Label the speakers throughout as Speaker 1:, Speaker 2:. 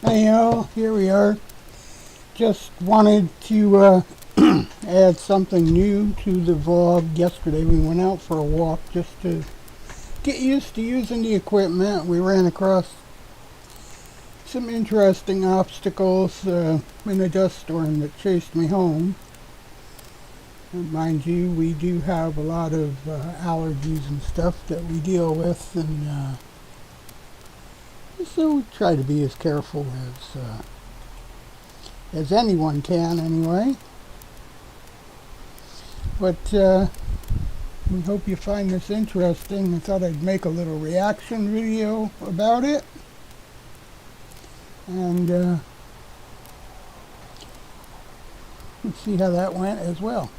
Speaker 1: Hey y'all, here we are. Just wanted to add something new to the vlog. Yesterday we went out for a walk just to get used to using the equipment. We ran across some interesting obstacles in a dust storm that chased me home. And mind you, we do have a lot of allergies and stuff that we deal with, and so we try to be as careful as anyone can anyway. But we hope you find this interesting. I thought I'd make a little reaction video about it, and let's see how that went as well.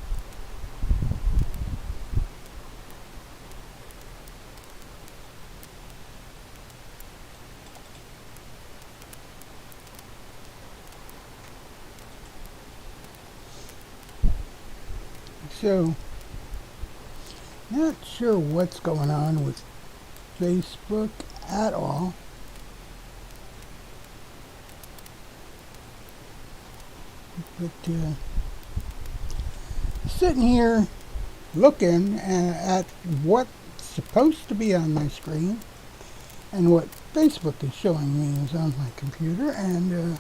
Speaker 1: So, not sure what's going on with Facebook at all. But sitting here looking at what's supposed to be on my screen and what Facebook is showing me is on my computer, and they're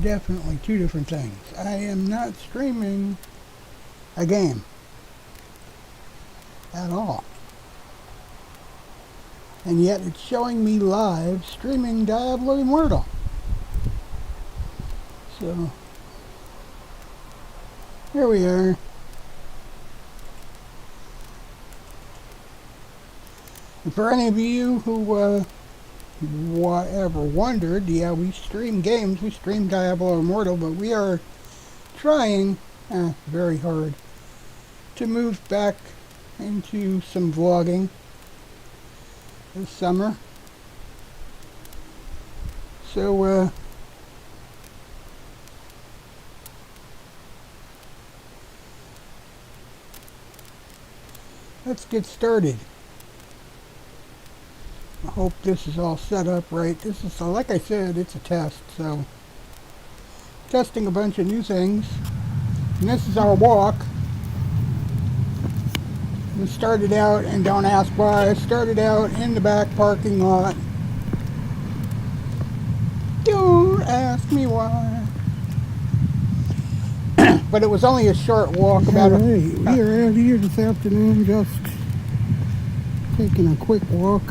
Speaker 1: definitely two different things. I am not streaming a game at all. And yet it's showing me live streaming Diablo Immortal. So, here we are. And for any of you who ever wondered, yeah, we stream games, we stream Diablo Immortal, but we are trying very hard to move back into some vlogging this summer. So let's get started. I hope this is all set up right. This is, like I said, it's a test, so testing a bunch of new things. And this is our walk. We started out, and don't ask why, I started out in the back parking lot. Don't ask me why. But it was only a short walk. We are out here this afternoon just taking a quick walk.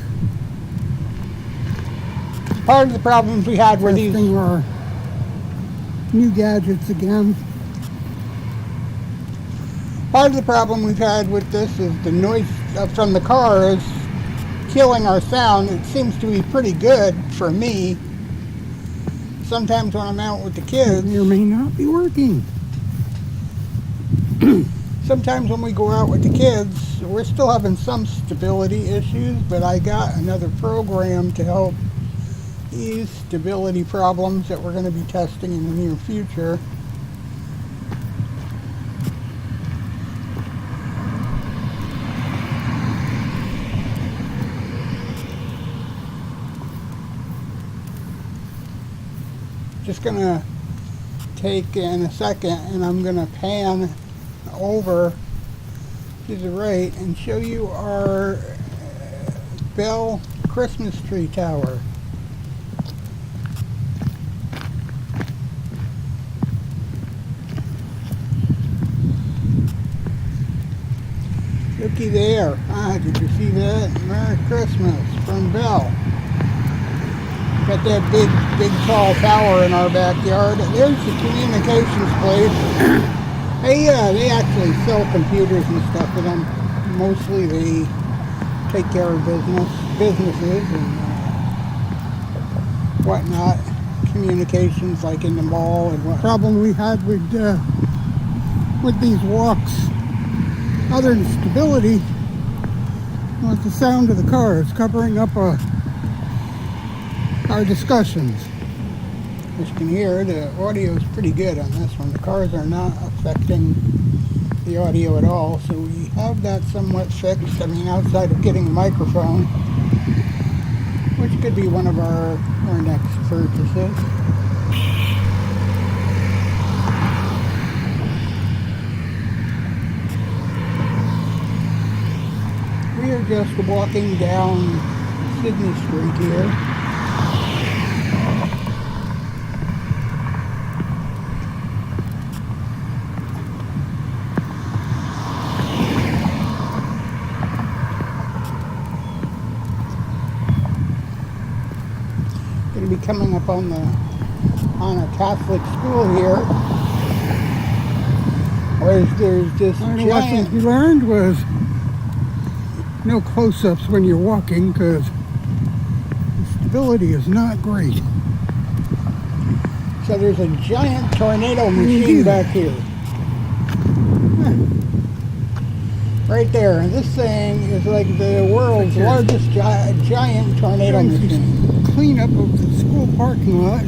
Speaker 1: Part of the problems we had were these were new gadgets again. Part of the problem we've had with this is the noise from the cars killing our sound. It seems to be pretty good for me. Sometimes when I'm out with the kids, it may not be working. Sometimes when we go out with the kids, we're still having some stability issues, but I got another program to help ease stability problems that we're going to be testing in the near future. Just going to take in a second, and I'm going to pan over to the right and show you our Bell Christmas tree tower. Looky there. Did you see that? Merry Christmas from Bell. Got that big tall tower in our backyard. There's the communications place. They actually sell computers and stuff for them. Mostly they take care of businesses and whatnot. Communications like in the mall and what. Problem we had with these walks, other than stability, was the sound of the cars covering up our discussions. As you can hear, the audio is pretty good on this one. The cars are not affecting the audio at all, so we have that somewhat fixed. I mean, outside of getting a microphone. which could be one of our next purchases. We are just walking down Sydney Street here. Going to be coming up on a Catholic school here, where there's this giant.
Speaker 2: Lessons we learned was no close-ups when you're walking, because the stability is not great.
Speaker 1: So there's a giant tornado machine back here. Right there. And this thing is like the world's largest giant tornado machine.
Speaker 2: Cleanup of the school parking lot,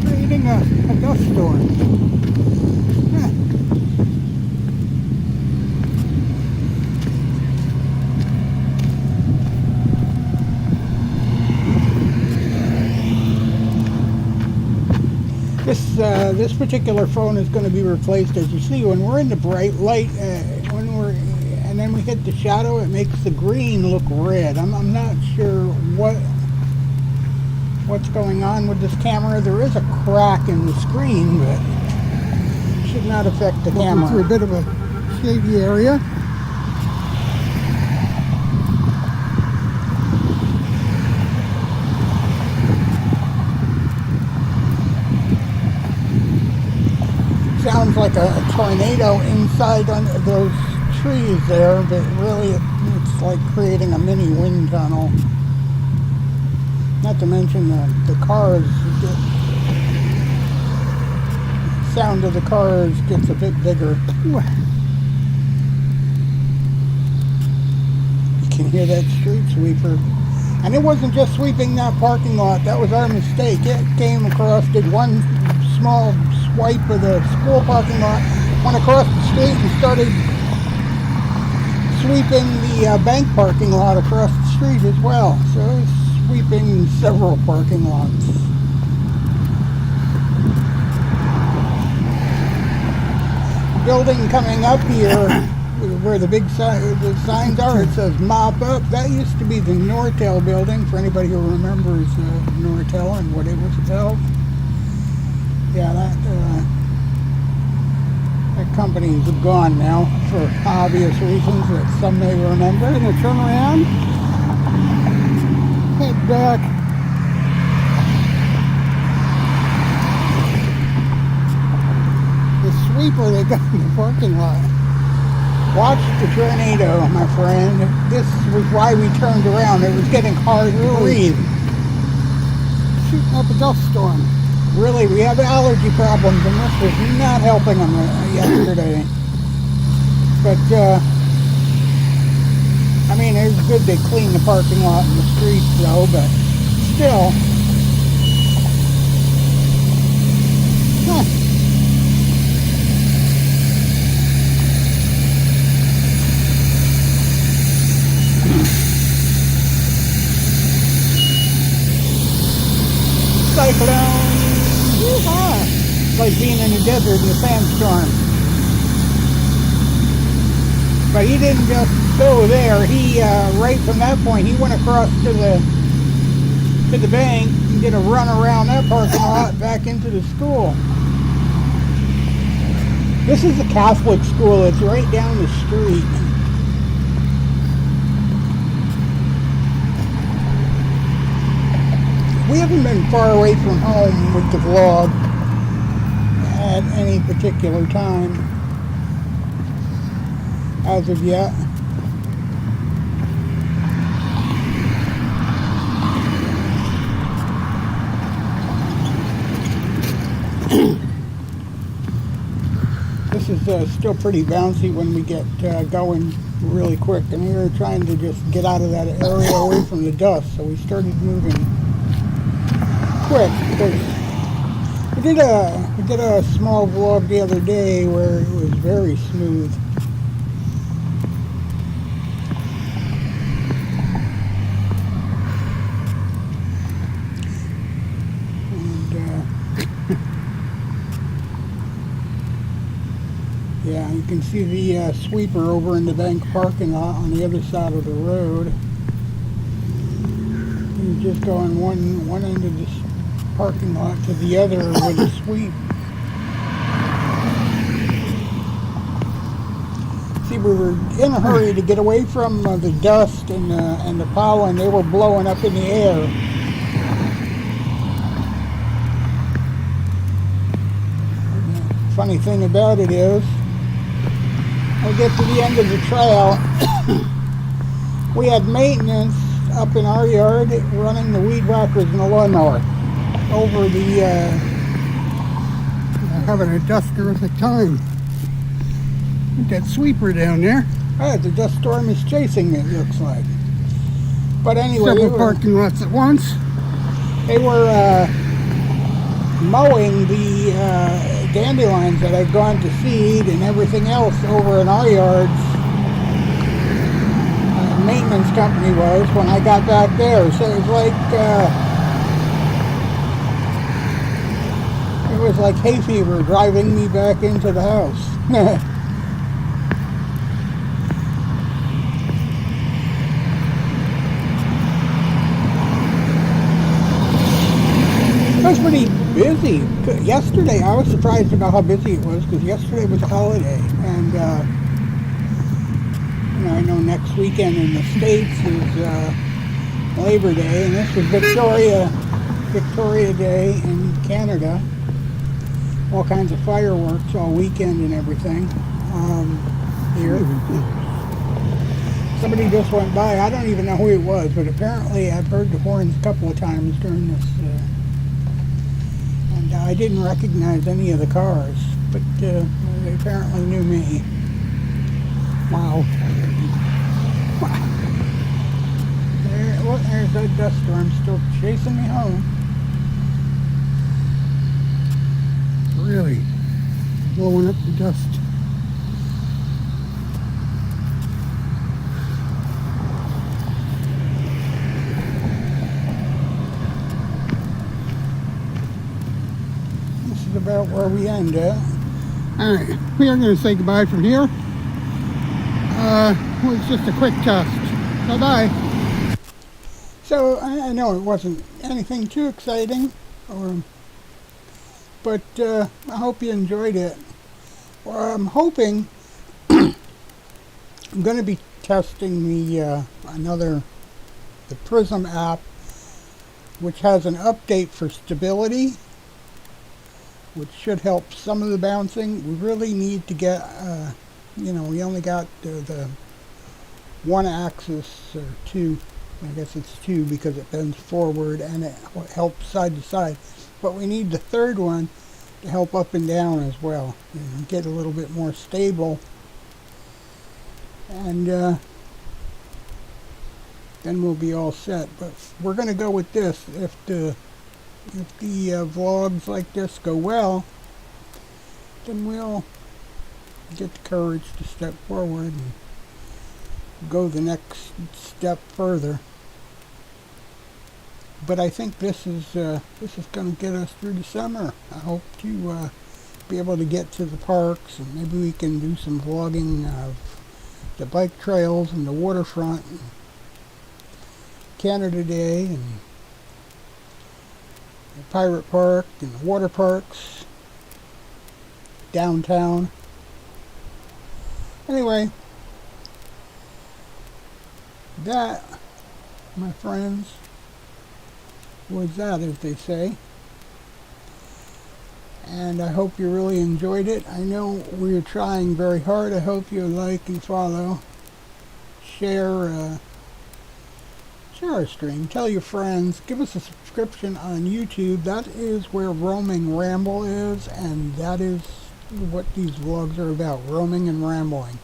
Speaker 2: creating a dust storm.
Speaker 1: This particular phone is going to be replaced. As you see, when we're in the bright light, and then we hit the shadow, it makes the green look red. I'm not sure what's going on with this camera. There is a crack in the screen, but it should not affect the camera.
Speaker 2: Through a bit of a shady area.
Speaker 1: Sounds like a tornado inside under those trees there, but really it's like creating a mini wind tunnel. Not to mention the cars. The sound of the cars gets a bit bigger. You can hear that street sweeper. And it wasn't just sweeping that parking lot. That was our mistake. It came across, did one small swipe of the school parking lot, went across the street and started sweeping the bank parking lot across the street as well. So it was sweeping several parking lots. Building coming up here, where the big the signs are, it says mop up. That used to be the Nortel building, for anybody who remembers Nortel and what it was about. Yeah, that company is gone now for obvious reasons that some may remember.
Speaker 2: And a turn around, head back.
Speaker 1: The sweeper they got in the parking lot. Watch the tornado, my friend. This was why we turned around. It was getting hard to breathe.
Speaker 2: Shooting up a dust storm.
Speaker 1: Really, we have allergy problems, and this was not helping them yesterday. But, I mean, it was good they cleaned the parking lot and the streets, though, but still. Cyclone. It's like being in the desert in a sandstorm. But he didn't just go there. He, right from that point, he went across to the bank and did a run around that parking lot back into the school. This is a Catholic school. It's right down the street. We haven't been far away from home with the vlog at any particular time as of yet. This is still pretty bouncy when we get going really quick, and we were trying to just get out of that area away from the dust, so we started moving quick because we did a small vlog the other day where it was very smooth. can see the sweeper over in the bank parking lot on the other side of the road. He's just going one end of this parking lot to the other with a sweep. See, we were in a hurry to get away from the dust and the pollen. They were blowing up in the air. Funny thing about it is, I get to the end of the trail. We had maintenance up in our yard running the weed whackers and the lawnmower over the
Speaker 2: having a duster at the time. That sweeper down there.
Speaker 1: The dust storm is chasing me, it looks like. But anyway,
Speaker 2: Several parking lots at once.
Speaker 1: They were mowing the dandelions that I'd gone to seed and everything else over in our yards. Maintenance company was when I got back there, so it was like hay fever driving me back into the house. It was pretty busy. Yesterday, I was surprised about how busy it was because yesterday was a holiday, and I know next weekend in the States is Labor Day, and this was Victoria Day in Canada. All kinds of fireworks all weekend and everything here. Somebody just went by. I don't even know who it was, but apparently I've heard the horns a couple of times during this. And I didn't recognize any of the cars, but they apparently knew me. Wow. There's that dust storm still chasing me home.
Speaker 2: Really blowing up the dust.
Speaker 1: This is about where we end at.
Speaker 2: Alright, we are going to say goodbye from here. It was just a quick test. Bye-bye.
Speaker 1: So, I know it wasn't anything too exciting, but I hope you enjoyed it. Well, I'm hoping I'm going to be testing the Prism app, which has an update for stability, which should help some of the bouncing. We really need to get, we only got the one axis, or two. I guess it's two because it bends forward and it helps side to side. But we need the third one to help up and down as well. Get a little bit more stable. And then we'll be all set. But we're going to go with this. If the vlogs like this go well, then we'll get the courage to step forward and go the next step further. But I think this is going to get us through the summer. I hope to be able to get to the parks, and maybe we can do some vlogging of the bike trails and the waterfront, and Canada Day, and the Pirate Park, and the water parks, downtown. Anyway, that, my friends, was that, as they say. And I hope you really enjoyed it. I know we're trying very hard. I hope you like and follow. Share our stream. Tell your friends. Give us a subscription on YouTube. That is where Roaming Ramble is, and that is what these vlogs are about. Roaming and rambling.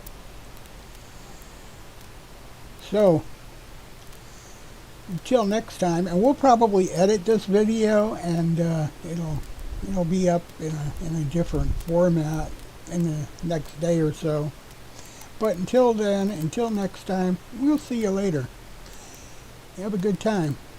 Speaker 1: So, until next time, and we'll probably edit this video, and it'll be up in a different format in the next day or so. But until then, until next time, we'll see you later. Have a good time.